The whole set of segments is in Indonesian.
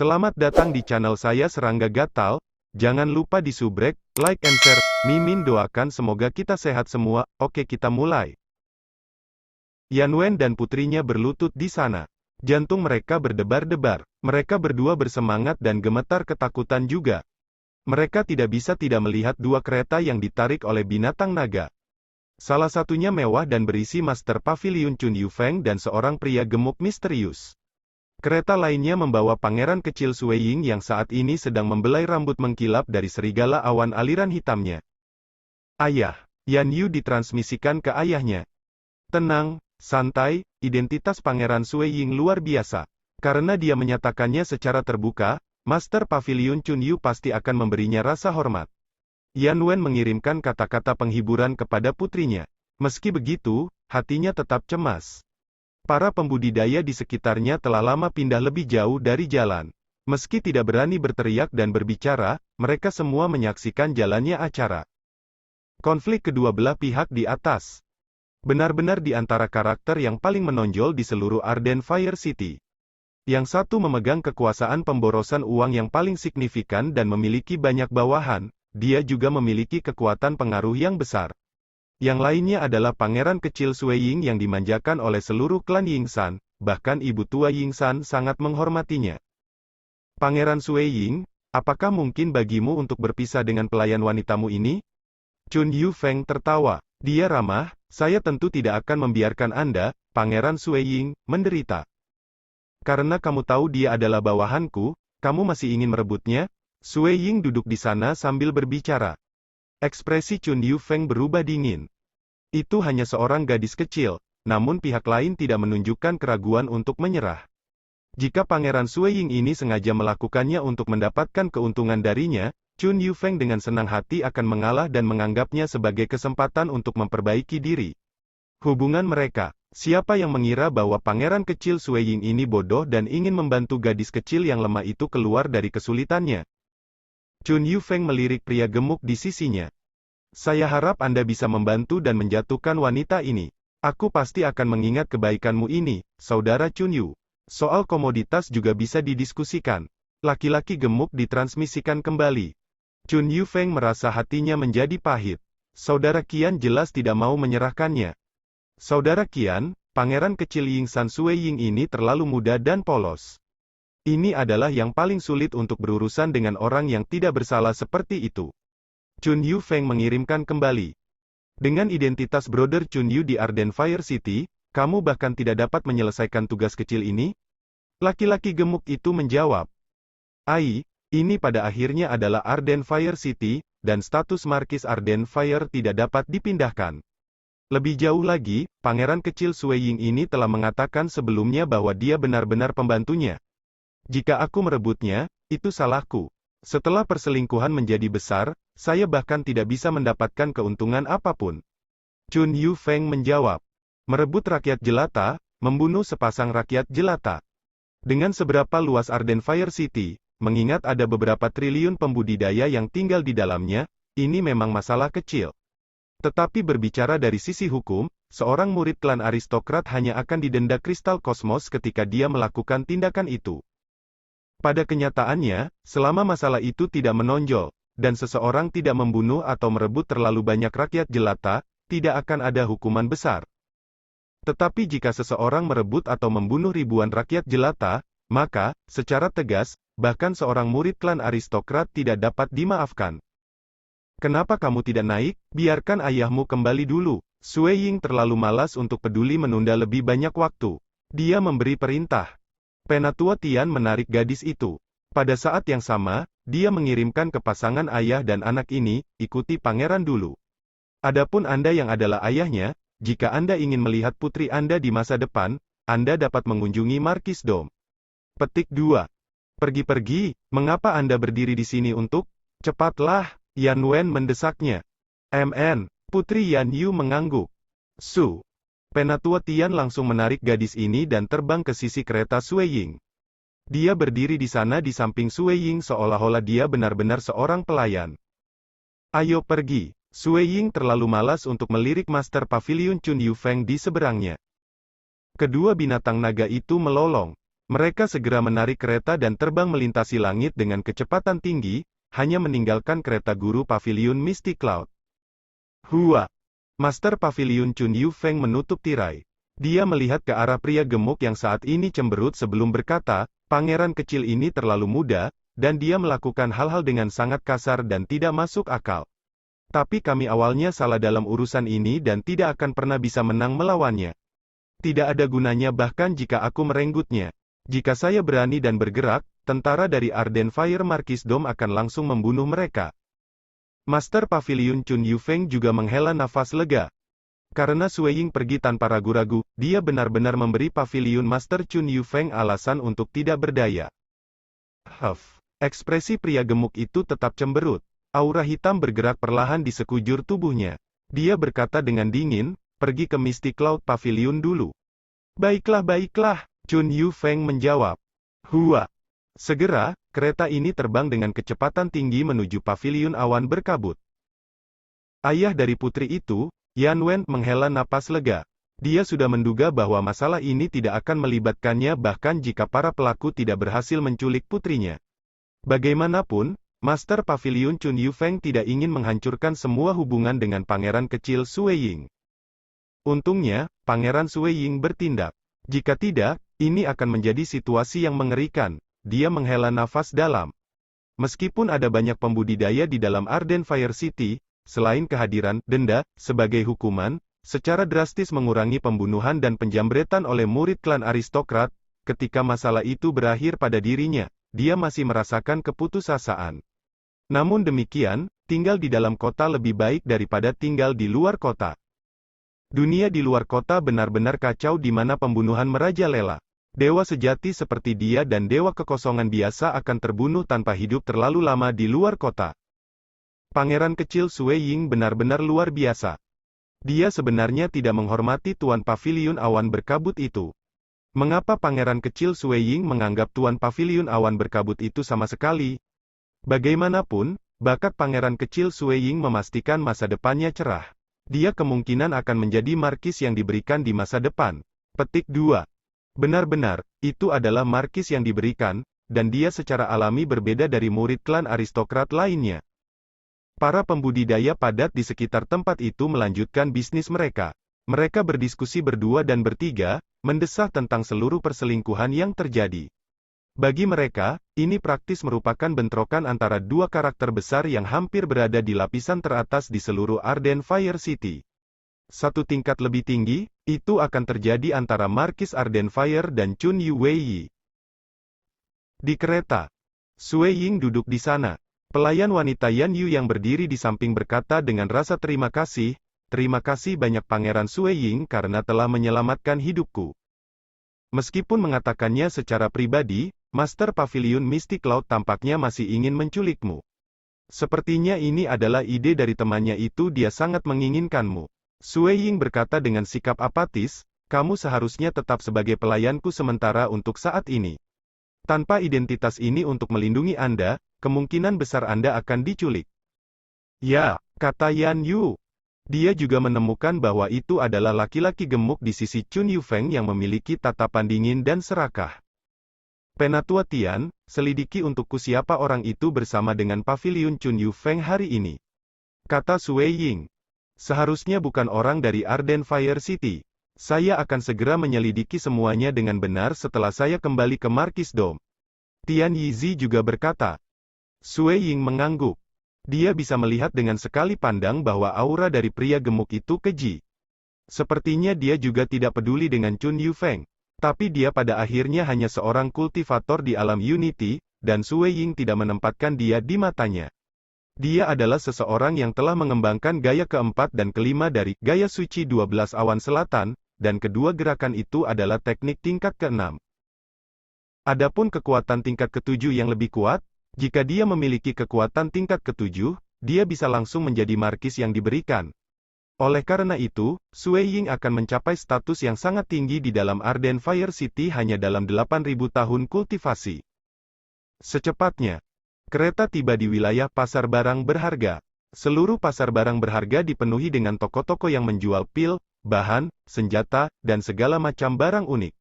Selamat datang di channel saya Serangga Gatal. Jangan lupa di subrek, like and share. Mimin doakan semoga kita sehat semua. Oke, kita mulai. Yanwen dan putrinya berlutut di sana. Jantung mereka berdebar-debar. Mereka berdua bersemangat dan gemetar ketakutan juga. Mereka tidak bisa tidak melihat dua kereta yang ditarik oleh binatang naga. Salah satunya mewah dan berisi Master Pavilion Chun Yufeng dan seorang pria gemuk misterius. Kereta lainnya membawa pangeran kecil Sui Ying yang saat ini sedang membelai rambut mengkilap dari serigala awan aliran hitamnya. Ayah, Yan Yu ditransmisikan ke ayahnya. Tenang, santai, identitas pangeran Sui Ying luar biasa. Karena dia menyatakannya secara terbuka, Master Pavilion Chun Yu pasti akan memberinya rasa hormat. Yan Wen mengirimkan kata-kata penghiburan kepada putrinya. Meski begitu, hatinya tetap cemas. Para pembudidaya di sekitarnya telah lama pindah lebih jauh dari jalan. Meski tidak berani berteriak dan berbicara, mereka semua menyaksikan jalannya acara. Konflik kedua belah pihak di atas. Benar-benar di antara karakter yang paling menonjol di seluruh Arden Fire City. Yang satu memegang kekuasaan pemborosan uang yang paling signifikan dan memiliki banyak bawahan, dia juga memiliki kekuatan pengaruh yang besar. Yang lainnya adalah pangeran kecil Sui Ying yang dimanjakan oleh seluruh klan Yingsan, bahkan ibu tua Yingsan sangat menghormatinya. Pangeran Sui Ying, apakah mungkin bagimu untuk berpisah dengan pelayan wanitamu ini? Chun Yufeng tertawa. Dia ramah, saya tentu tidak akan membiarkan Anda, Pangeran Sui Ying, menderita. Karena kamu tahu dia adalah bawahanku, kamu masih ingin merebutnya? Sui Ying duduk di sana sambil berbicara. Ekspresi Chun Yufeng berubah dingin. Itu hanya seorang gadis kecil, namun pihak lain tidak menunjukkan keraguan untuk menyerah. Jika Pangeran Sui Ying ini sengaja melakukannya untuk mendapatkan keuntungan darinya, Chun Yufeng dengan senang hati akan mengalah dan menganggapnya sebagai kesempatan untuk memperbaiki diri. Hubungan mereka, siapa yang mengira bahwa Pangeran kecil Sui Ying ini bodoh dan ingin membantu gadis kecil yang lemah itu keluar dari kesulitannya? Chun Yufeng melirik pria gemuk di sisinya. Saya harap Anda bisa membantu dan menjatuhkan wanita ini. Aku pasti akan mengingat kebaikanmu ini, Saudara Chun Yu. Soal komoditas juga bisa didiskusikan. Laki-laki gemuk ditransmisikan kembali. Chun Yufeng merasa hatinya menjadi pahit. Saudara Qian jelas tidak mau menyerahkannya. Saudara Qian, pangeran kecil Yingsan Sui Ying ini terlalu muda dan polos. Ini adalah yang paling sulit untuk berurusan dengan orang yang tidak bersalah seperti itu. Chun Yufeng mengirimkan kembali. Dengan identitas Brother Chun Yu di Arden Fire City, kamu bahkan tidak dapat menyelesaikan tugas kecil ini? Laki-laki gemuk itu menjawab. Ai, ini pada akhirnya adalah Arden Fire City, dan status Markis Arden Fire tidak dapat dipindahkan. Lebih jauh lagi, pangeran kecil Sui Ying ini telah mengatakan sebelumnya bahwa dia benar-benar pembantunya. Jika aku merebutnya, itu salahku. Setelah perselingkuhan menjadi besar, saya bahkan tidak bisa mendapatkan keuntungan apapun. Chun Yufeng menjawab. Merebut rakyat jelata, membunuh sepasang rakyat jelata. Dengan seberapa luas Arden Fire City, mengingat ada beberapa triliun pembudidaya yang tinggal di dalamnya, ini memang masalah kecil. Tetapi berbicara dari sisi hukum, seorang murid klan aristokrat hanya akan didenda kristal kosmos ketika dia melakukan tindakan itu. Pada kenyataannya, selama masalah itu tidak menonjol, dan seseorang tidak membunuh atau merebut terlalu banyak rakyat jelata, tidak akan ada hukuman besar. Tetapi jika seseorang merebut atau membunuh ribuan rakyat jelata, maka, secara tegas, bahkan seorang murid klan aristokrat tidak dapat dimaafkan. Kenapa kamu tidak naik? Biarkan ayahmu kembali dulu. Sui Ying terlalu malas untuk peduli menunda lebih banyak waktu. Dia memberi perintah. Penatua Tian menarik gadis itu. Pada saat yang sama, dia mengirimkan ke pasangan ayah dan anak ini, ikuti pangeran dulu. Adapun Anda yang adalah ayahnya, jika Anda ingin melihat putri Anda di masa depan, Anda dapat mengunjungi Markis Dome. Petik 2. Pergi-pergi, mengapa Anda berdiri di sini untuk? Cepatlah, Yan Wen mendesaknya. Putri Yan Yu mengangguk. Su. Penatua Tian langsung menarik gadis ini dan terbang ke sisi kereta Sui Ying. Dia berdiri di sana di samping Sui Ying seolah-olah dia benar-benar seorang pelayan. Ayo pergi. Sui Ying terlalu malas untuk melirik Master Pavilion Chun Yufeng di seberangnya. Kedua binatang naga itu melolong. Mereka segera menarik kereta dan terbang melintasi langit dengan kecepatan tinggi, hanya meninggalkan kereta guru paviliun Misty Cloud. Hua! Master Paviliun Chun Yu Feng menutup tirai. Dia melihat ke arah pria gemuk yang saat ini cemberut sebelum berkata, pangeran kecil ini terlalu muda, dan dia melakukan hal-hal dengan sangat kasar dan tidak masuk akal. Tapi kami awalnya salah dalam urusan ini dan tidak akan pernah bisa menang melawannya. Tidak ada gunanya bahkan jika aku merenggutnya. Jika saya berani dan bergerak, tentara dari Arden Fire Marquisdom akan langsung membunuh mereka. Master Paviliun Chun Yu Feng juga menghela nafas lega. Karena Sui Ying pergi tanpa ragu-ragu, dia benar-benar memberi Paviliun Master Chun Yu Feng alasan untuk tidak berdaya. Ekspresi pria gemuk itu tetap cemberut. Aura hitam bergerak perlahan di sekujur tubuhnya. Dia berkata dengan dingin, pergi ke Misty Cloud Pavilion dulu. Baiklah, baiklah, Chun Yu Feng menjawab. Hua! Segera, kereta ini terbang dengan kecepatan tinggi menuju Paviliun Awan Berkabut. Ayah dari putri itu, Yan Wen, menghela napas lega. Dia sudah menduga bahwa masalah ini tidak akan melibatkannya bahkan jika para pelaku tidak berhasil menculik putrinya. Bagaimanapun, Master Paviliun Chun Yu Feng tidak ingin menghancurkan semua hubungan dengan pangeran kecil Sui Ying. Untungnya, Pangeran Sui Ying bertindak. Jika tidak, ini akan menjadi situasi yang mengerikan. Dia menghela nafas dalam. Meskipun ada banyak pembudidaya di dalam Arden Fire City, selain kehadiran denda sebagai hukuman, secara drastis mengurangi pembunuhan dan penjambretan oleh murid klan aristokrat, ketika masalah itu berakhir pada dirinya, dia masih merasakan keputusasaan. Namun demikian, tinggal di dalam kota lebih baik daripada tinggal di luar kota. Dunia di luar kota benar-benar kacau di mana pembunuhan merajalela. Dewa sejati seperti dia dan dewa kekosongan biasa akan terbunuh tanpa hidup terlalu lama di luar kota. Pangeran kecil Sui Ying benar-benar luar biasa. Dia sebenarnya tidak menghormati Tuan Paviliun Awan Berkabut itu. Mengapa Pangeran kecil Sui Ying menganggap Tuan Paviliun Awan Berkabut itu sama sekali? Bagaimanapun, bakat Pangeran kecil Sui Ying memastikan masa depannya cerah. Dia kemungkinan akan menjadi markis yang diberikan di masa depan. Petik 2. Benar-benar, itu adalah markis yang diberikan, dan dia secara alami berbeda dari murid klan aristokrat lainnya. Para pembudidaya padat di sekitar tempat itu melanjutkan bisnis mereka. Mereka berdiskusi berdua dan bertiga, mendesah tentang seluruh perselingkuhan yang terjadi. Bagi mereka, ini praktis merupakan bentrokan antara dua karakter besar yang hampir berada di lapisan teratas di seluruh Arden Fire City. Satu tingkat lebih tinggi, itu akan terjadi antara Markis Arden Fire dan Chun Yu Wei. Di kereta, Sui Ying duduk di sana. Pelayan wanita Yan Yu yang berdiri di samping berkata dengan rasa terima kasih banyak Pangeran Sui Ying karena telah menyelamatkan hidupku. Meskipun mengatakannya secara pribadi, Master Paviliun Misty Cloud tampaknya masih ingin menculikmu. Sepertinya ini adalah ide dari temannya itu, dia sangat menginginkanmu. Sui Ying berkata dengan sikap apatis, kamu seharusnya tetap sebagai pelayanku sementara untuk saat ini. Tanpa identitas ini untuk melindungi Anda, kemungkinan besar Anda akan diculik. Ya, kata Yan Yu. Dia juga menemukan bahwa itu adalah laki-laki gemuk di sisi Chun Yu Feng yang memiliki tatapan dingin dan serakah. Penatua Tian, selidiki untukku siapa orang itu bersama dengan Paviliun Chun Yu Feng hari ini. Kata Sui Ying. Seharusnya bukan orang dari Arden Fire City. Saya akan segera menyelidiki semuanya dengan benar setelah saya kembali ke Marquisdom. Tian Yizi juga berkata. Sui Ying mengangguk. Dia bisa melihat dengan sekali pandang bahwa aura dari pria gemuk itu keji. Sepertinya dia juga tidak peduli dengan Chun Yu Feng. Tapi dia pada akhirnya hanya seorang kultivator di alam Unity, dan Sui Ying tidak menempatkan dia di matanya. Dia adalah seseorang yang telah mengembangkan gaya keempat dan kelima dari gaya suci 12 awan selatan, dan kedua gerakan itu adalah teknik tingkat ke-6. Adapun kekuatan tingkat ke-7 yang lebih kuat, jika dia memiliki kekuatan tingkat ke-7, dia bisa langsung menjadi markis yang diberikan. Oleh karena itu, Sui Ying akan mencapai status yang sangat tinggi di dalam Arden Fire City hanya dalam 8.000 tahun kultivasi. Secepatnya, kereta tiba di wilayah pasar barang berharga. Seluruh pasar barang berharga dipenuhi dengan toko-toko yang menjual pil, bahan, senjata, dan segala macam barang unik.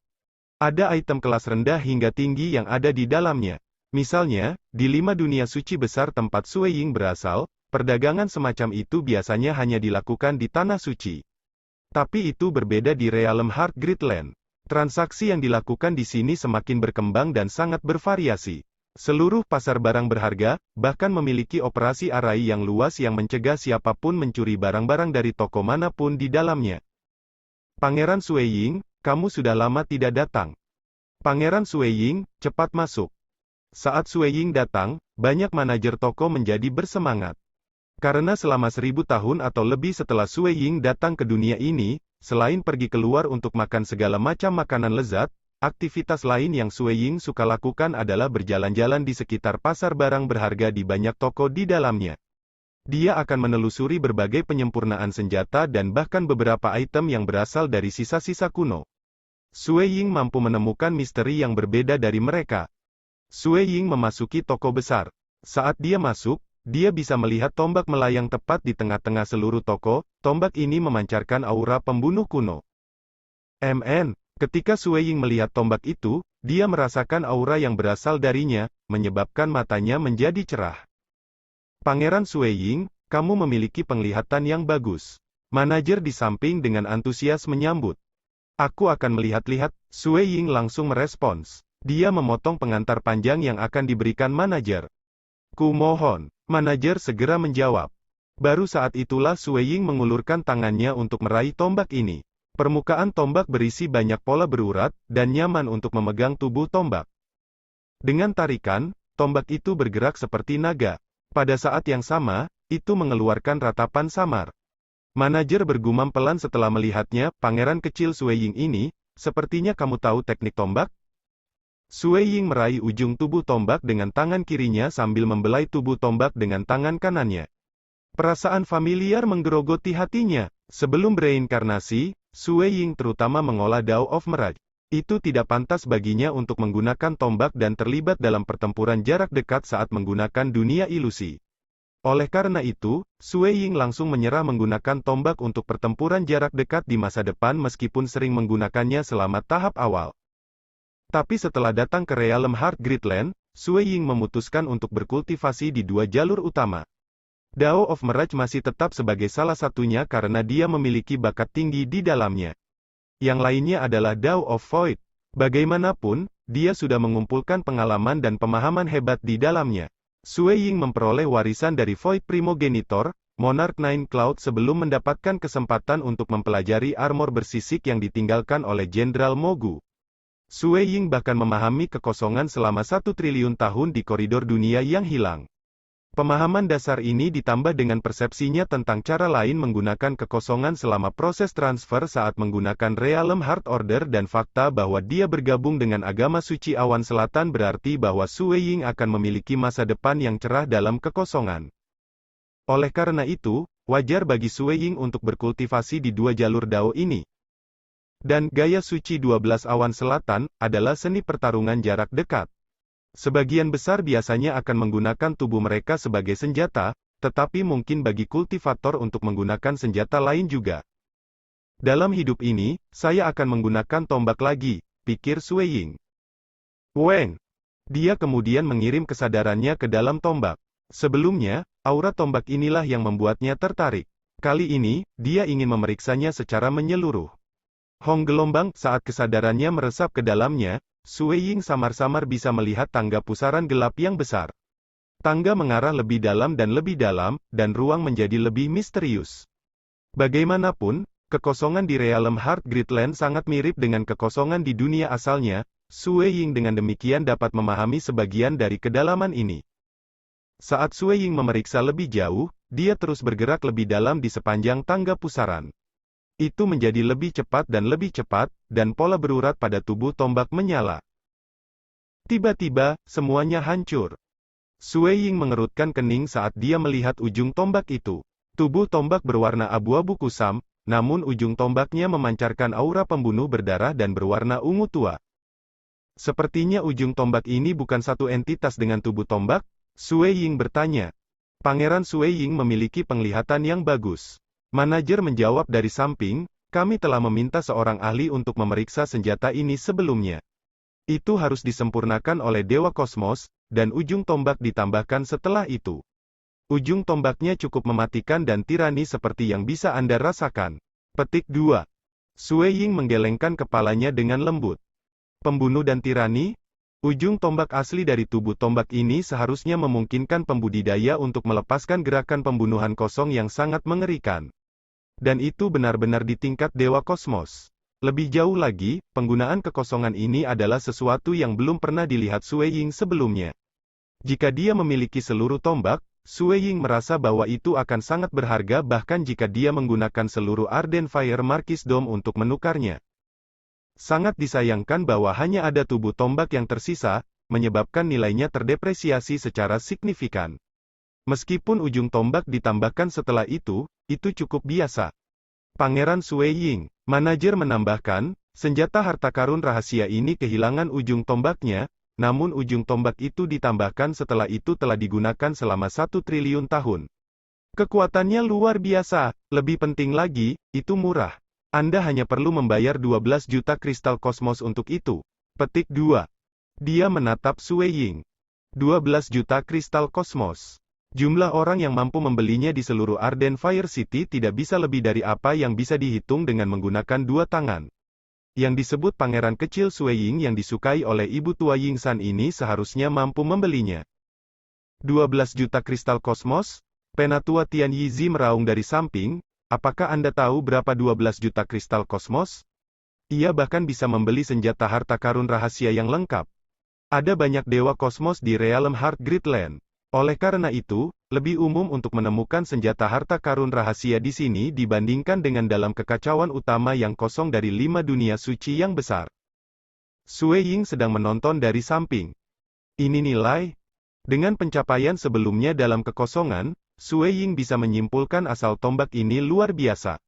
Ada item kelas rendah hingga tinggi yang ada di dalamnya. Misalnya, di 5 dunia suci besar tempat Sui Ying berasal, perdagangan semacam itu biasanya hanya dilakukan di tanah suci. Tapi itu berbeda di Realm Heart Gridland. Transaksi yang dilakukan di sini semakin berkembang dan sangat bervariasi. Seluruh pasar barang berharga, bahkan memiliki operasi arai yang luas yang mencegah siapapun mencuri barang-barang dari toko manapun di dalamnya. Pangeran Sui Ying, kamu sudah lama tidak datang. Pangeran Sui Ying, cepat masuk. Saat Sui Ying datang, banyak manajer toko menjadi bersemangat. Karena selama 1000 tahun atau lebih setelah Sui Ying datang ke dunia ini, selain pergi keluar untuk makan segala macam makanan lezat, aktivitas lain yang Sui Ying suka lakukan adalah berjalan-jalan di sekitar pasar barang berharga di banyak toko di dalamnya. Dia akan menelusuri berbagai penyempurnaan senjata dan bahkan beberapa item yang berasal dari sisa-sisa kuno. Sui Ying mampu menemukan misteri yang berbeda dari mereka. Sui Ying memasuki toko besar. Saat dia masuk, dia bisa melihat tombak melayang tepat di tengah-tengah seluruh toko. Tombak ini memancarkan aura pembunuh kuno. Ketika Sui Ying melihat tombak itu, dia merasakan aura yang berasal darinya, menyebabkan matanya menjadi cerah. Pangeran Sui Ying, kamu memiliki penglihatan yang bagus. Manajer di samping dengan antusias menyambut. Aku akan melihat-lihat, Sui Ying langsung merespons. Dia memotong pengantar panjang yang akan diberikan manajer. Kumohon, manajer segera menjawab. Baru saat itulah Sui Ying mengulurkan tangannya untuk meraih tombak ini. Permukaan tombak berisi banyak pola berurat, dan nyaman untuk memegang tubuh tombak. Dengan tarikan, tombak itu bergerak seperti naga. Pada saat yang sama, itu mengeluarkan ratapan samar. Manajer bergumam pelan setelah melihatnya, pangeran kecil Sui Ying ini, sepertinya kamu tahu teknik tombak? Sui Ying meraih ujung tubuh tombak dengan tangan kirinya sambil membelai tubuh tombak dengan tangan kanannya. Perasaan familiar menggerogoti hatinya. Sebelum bereinkarnasi, Sui Ying terutama mengolah Dao of Mirage. Itu tidak pantas baginya untuk menggunakan tombak dan terlibat dalam pertempuran jarak dekat saat menggunakan dunia ilusi. Oleh karena itu, Sui Ying langsung menyerah menggunakan tombak untuk pertempuran jarak dekat di masa depan meskipun sering menggunakannya selama tahap awal. Tapi setelah datang ke Realm Heart Gridland, Sui Ying memutuskan untuk berkultivasi di 2 jalur utama. Dao of Mirage masih tetap sebagai salah satunya karena dia memiliki bakat tinggi di dalamnya. Yang lainnya adalah Dao of Void. Bagaimanapun, dia sudah mengumpulkan pengalaman dan pemahaman hebat di dalamnya. Sui Ying memperoleh warisan dari Void Primogenitor, Monarch Nine Cloud sebelum mendapatkan kesempatan untuk mempelajari armor bersisik yang ditinggalkan oleh Jenderal Mogu. Sui Ying bahkan memahami kekosongan selama 1 triliun tahun di koridor dunia yang hilang. Pemahaman dasar ini ditambah dengan persepsinya tentang cara lain menggunakan kekosongan selama proses transfer saat menggunakan Realm Heart Order dan fakta bahwa dia bergabung dengan agama suci awan selatan berarti bahwa Sui Ying akan memiliki masa depan yang cerah dalam kekosongan. Oleh karena itu, wajar bagi Sui Ying untuk berkultivasi di 2 jalur Dao ini. Dan gaya suci 12 awan selatan adalah seni pertarungan jarak dekat. Sebagian besar biasanya akan menggunakan tubuh mereka sebagai senjata, tetapi mungkin bagi kultivator untuk menggunakan senjata lain juga. Dalam hidup ini, saya akan menggunakan tombak lagi, pikir Sui Ying. Weng! Dia kemudian mengirim kesadarannya ke dalam tombak. Sebelumnya, aura tombak inilah yang membuatnya tertarik. Kali ini, dia ingin memeriksanya secara menyeluruh. Hong gelombang, saat kesadarannya meresap ke dalamnya, Sui Ying samar-samar bisa melihat tangga pusaran gelap yang besar. Tangga mengarah lebih dalam, dan ruang menjadi lebih misterius. Bagaimanapun, kekosongan di Realm Heart Gridland sangat mirip dengan kekosongan di dunia asalnya. Sui Ying dengan demikian dapat memahami sebagian dari kedalaman ini. Saat Sui Ying memeriksa lebih jauh, dia terus bergerak lebih dalam di sepanjang tangga pusaran. Itu menjadi lebih cepat, dan pola berurat pada tubuh tombak menyala. Tiba-tiba, semuanya hancur. Sui Ying mengerutkan kening saat dia melihat ujung tombak itu. Tubuh tombak berwarna abu-abu kusam, namun ujung tombaknya memancarkan aura pembunuh berdarah dan berwarna ungu tua. Sepertinya ujung tombak ini bukan satu entitas dengan tubuh tombak, Sui Ying bertanya. Pangeran Sui Ying memiliki penglihatan yang bagus. Manajer menjawab dari samping, kami telah meminta seorang ahli untuk memeriksa senjata ini sebelumnya. Itu harus disempurnakan oleh Dewa Kosmos, dan ujung tombak ditambahkan setelah itu. Ujung tombaknya cukup mematikan dan tirani seperti yang bisa Anda rasakan. Petik 2. Sue Ying menggelengkan kepalanya dengan lembut. Pembunuh dan tirani? Ujung tombak asli dari tubuh tombak ini seharusnya memungkinkan pembudidaya untuk melepaskan gerakan pembunuhan kosong yang sangat mengerikan. Dan itu benar-benar di tingkat Dewa Kosmos. Lebih jauh lagi, penggunaan kekosongan ini adalah sesuatu yang belum pernah dilihat Sue Ying sebelumnya. Jika dia memiliki seluruh tombak, Sue Ying merasa bahwa itu akan sangat berharga bahkan jika dia menggunakan seluruh Arden Fire Marquis Dome untuk menukarnya. Sangat disayangkan bahwa hanya ada tubuh tombak yang tersisa, menyebabkan nilainya terdepresiasi secara signifikan. Meskipun ujung tombak ditambahkan setelah itu cukup biasa. Pangeran Sue Ying, manajer menambahkan, senjata harta karun rahasia ini kehilangan ujung tombaknya, namun ujung tombak itu ditambahkan setelah itu telah digunakan selama 1 triliun tahun. Kekuatannya luar biasa, lebih penting lagi, itu murah. Anda hanya perlu membayar 12 juta kristal kosmos untuk itu. Petik 2. Dia menatap Sue Ying. 12 juta kristal kosmos. Jumlah orang yang mampu membelinya di seluruh Arden Fire City tidak bisa lebih dari apa yang bisa dihitung dengan menggunakan 2 tangan. Yang disebut pangeran kecil Sue Ying yang disukai oleh ibu tua Ying San ini seharusnya mampu membelinya. 12 juta kristal kosmos? Penatua Tian Yizi meraung dari samping. Apakah Anda tahu berapa 12 juta kristal kosmos? Ia bahkan bisa membeli senjata harta karun rahasia yang lengkap. Ada banyak dewa kosmos di Realm Heart Gridland. Oleh karena itu, lebih umum untuk menemukan senjata harta karun rahasia di sini dibandingkan dengan dalam kekacauan utama yang kosong dari 5 dunia suci yang besar. Sue Ying sedang menonton dari samping. Ini nilai? Dengan pencapaian sebelumnya dalam kekosongan, Sue Ying bisa menyimpulkan asal tombak ini luar biasa.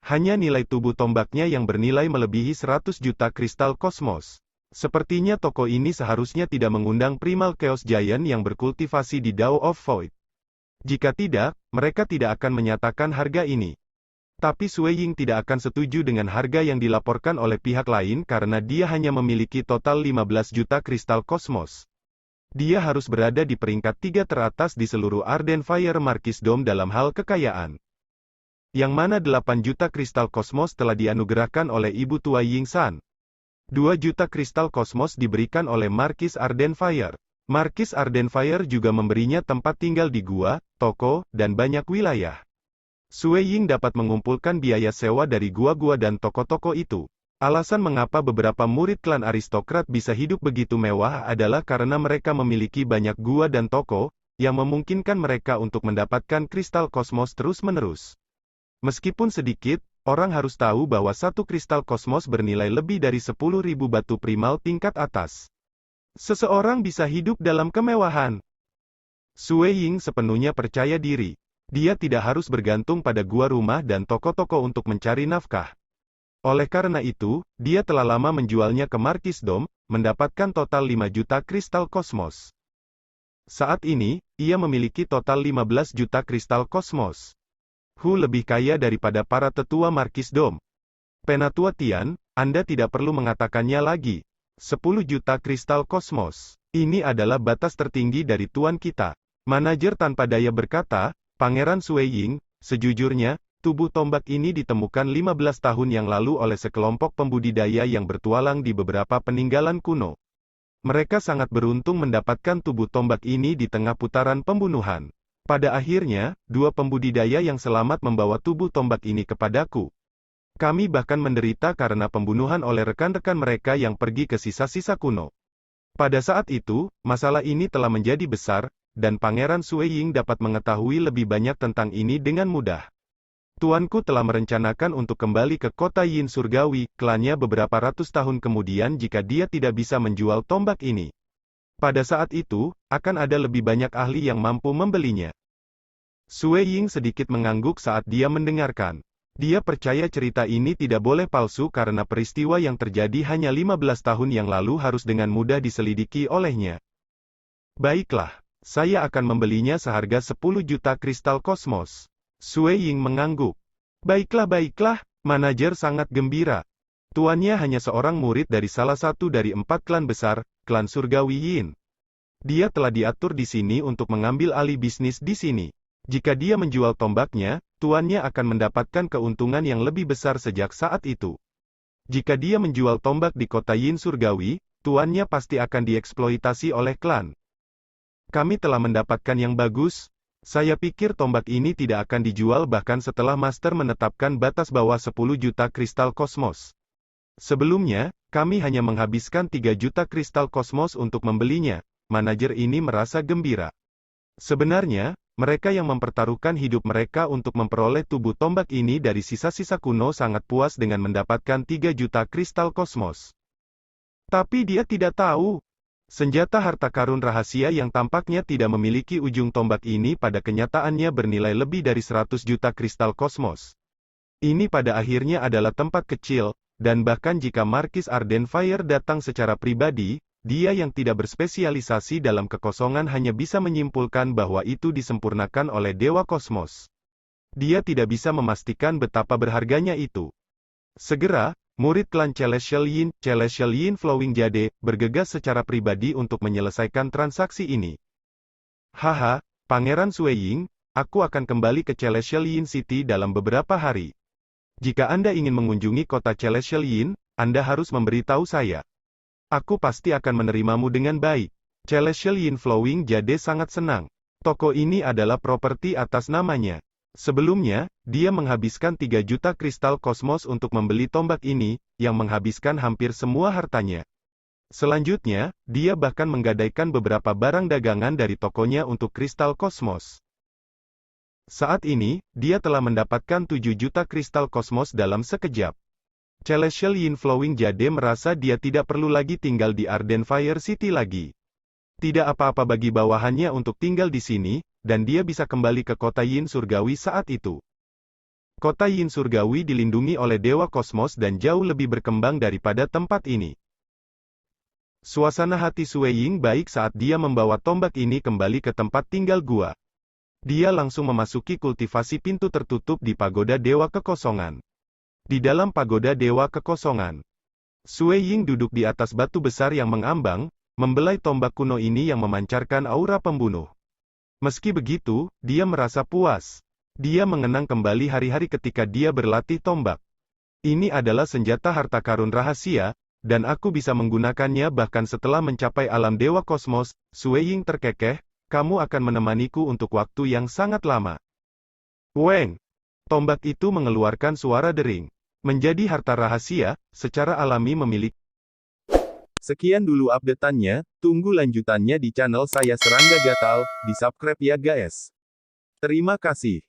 Hanya nilai tubuh tombaknya yang bernilai melebihi 100 juta kristal kosmos. Sepertinya toko ini seharusnya tidak mengundang Primal Chaos Giant yang berkultivasi di Dao of Void. Jika tidak, mereka tidak akan menyatakan harga ini. Tapi Sue Ying tidak akan setuju dengan harga yang dilaporkan oleh pihak lain karena dia hanya memiliki total 15 juta kristal kosmos. Dia harus berada di peringkat 3 teratas di seluruh Arden Fire Marquis Dome dalam hal kekayaan. Yang mana 8 juta kristal kosmos telah dianugerahkan oleh ibu tua Ying San. 2 juta kristal kosmos diberikan oleh Marquis Arden Fire. Marquis Arden Fire juga memberinya tempat tinggal di gua, toko, dan banyak wilayah. Sue Ying dapat mengumpulkan biaya sewa dari gua-gua dan toko-toko itu. Alasan mengapa beberapa murid klan aristokrat bisa hidup begitu mewah adalah karena mereka memiliki banyak gua dan toko, yang memungkinkan mereka untuk mendapatkan kristal kosmos terus-menerus. Meskipun sedikit, orang harus tahu bahwa satu kristal kosmos bernilai lebih dari 10.000 batu primal tingkat atas. Seseorang bisa hidup dalam kemewahan. Sue Ying sepenuhnya percaya diri. Dia tidak harus bergantung pada gua rumah dan toko-toko untuk mencari nafkah. Oleh karena itu, dia telah lama menjualnya ke Marquis Dome, mendapatkan total 5 juta kristal kosmos. Saat ini, ia memiliki total 15 juta kristal kosmos. Hu lebih kaya daripada para tetua Marquis Dome. Penatua Tian, Anda tidak perlu mengatakannya lagi. 10 juta kristal kosmos. Ini adalah batas tertinggi dari tuan kita. Manajer tanpa daya berkata, Pangeran Sue Ying, sejujurnya, tubuh tombak ini ditemukan 15 tahun yang lalu oleh sekelompok pembudidaya yang bertualang di beberapa peninggalan kuno. Mereka sangat beruntung mendapatkan tubuh tombak ini di tengah putaran pembunuhan. Pada akhirnya, 2 pembudidaya yang selamat membawa tubuh tombak ini kepadaku. Kami bahkan menderita karena pembunuhan oleh rekan-rekan mereka yang pergi ke sisa-sisa kuno. Pada saat itu, masalah ini telah menjadi besar, dan Pangeran Sue Ying dapat mengetahui lebih banyak tentang ini dengan mudah. Tuanku telah merencanakan untuk kembali ke kota Yin Surgawi, klannya beberapa ratus tahun kemudian jika dia tidak bisa menjual tombak ini. Pada saat itu, akan ada lebih banyak ahli yang mampu membelinya. Sue Ying sedikit mengangguk saat dia mendengarkan. Dia percaya cerita ini tidak boleh palsu karena peristiwa yang terjadi hanya 15 tahun yang lalu harus dengan mudah diselidiki olehnya. Baiklah, saya akan membelinya seharga 10 juta kristal kosmos. Sue Ying mengangguk. Baiklah, manajer sangat gembira. Tuannya hanya seorang murid dari salah satu dari 4 klan besar, klan surgawi Yin. Dia telah diatur di sini untuk mengambil alih bisnis di sini. Jika dia menjual tombaknya, tuannya akan mendapatkan keuntungan yang lebih besar sejak saat itu. Jika dia menjual tombak di kota Yin surgawi, tuannya pasti akan dieksploitasi oleh klan. Kami telah mendapatkan yang bagus. Saya pikir tombak ini tidak akan dijual bahkan setelah Master menetapkan batas bawah 10 juta kristal kosmos. Sebelumnya, kami hanya menghabiskan 3 juta kristal kosmos untuk membelinya. Manajer ini merasa gembira. Sebenarnya, mereka yang mempertaruhkan hidup mereka untuk memperoleh tubuh tombak ini dari sisa-sisa kuno sangat puas dengan mendapatkan 3 juta kristal kosmos. Tapi dia tidak tahu. Senjata harta karun rahasia yang tampaknya tidak memiliki ujung tombak ini pada kenyataannya bernilai lebih dari 100 juta kristal kosmos. Ini pada akhirnya adalah tempat kecil, dan bahkan jika Markis Ardenfire datang secara pribadi, dia yang tidak berspesialisasi dalam kekosongan hanya bisa menyimpulkan bahwa itu disempurnakan oleh Dewa Kosmos. Dia tidak bisa memastikan betapa berharganya itu. Segera, murid klan Celestial Yin Flowing Jade, bergegas secara pribadi untuk menyelesaikan transaksi ini. Haha, Pangeran Sueying, aku akan kembali ke Celestial Yin City dalam beberapa hari. Jika Anda ingin mengunjungi kota Celestial Yin, Anda harus memberitahu saya. Aku pasti akan menerimamu dengan baik. Celestial Yin Flowing Jade sangat senang. Toko ini adalah properti atas namanya. Sebelumnya, dia menghabiskan 3 juta kristal kosmos untuk membeli tombak ini, yang menghabiskan hampir semua hartanya. Selanjutnya, dia bahkan menggadaikan beberapa barang dagangan dari tokonya untuk kristal kosmos. Saat ini, dia telah mendapatkan 7 juta kristal kosmos dalam sekejap. Celestial Yin Flowing Jade merasa dia tidak perlu lagi tinggal di Ardenfire City lagi. Tidak apa-apa bagi bawahannya untuk tinggal di sini, dan dia bisa kembali ke kota Yin Surgawi saat itu. Kota Yin Surgawi dilindungi oleh Dewa Kosmos dan jauh lebih berkembang daripada tempat ini. Suasana hati Sueying baik saat dia membawa tombak ini kembali ke tempat tinggal gua. Dia langsung memasuki kultivasi pintu tertutup di pagoda Dewa Kekosongan. Di dalam pagoda Dewa Kekosongan, Sueying duduk di atas batu besar yang mengambang, membelai tombak kuno ini yang memancarkan aura pembunuh. Meski begitu, dia merasa puas. Dia mengenang kembali hari-hari ketika dia berlatih tombak. Ini adalah senjata harta karun rahasia, dan aku bisa menggunakannya bahkan setelah mencapai alam Dewa Kosmos. Sueying terkekeh, kamu akan menemaniku untuk waktu yang sangat lama. Weng! Tombak itu mengeluarkan suara dering. Menjadi harta rahasia, secara alami memiliki. Sekian dulu update-annya, tunggu lanjutannya di channel saya Serangga Gatal, di subscribe ya guys. Terima kasih.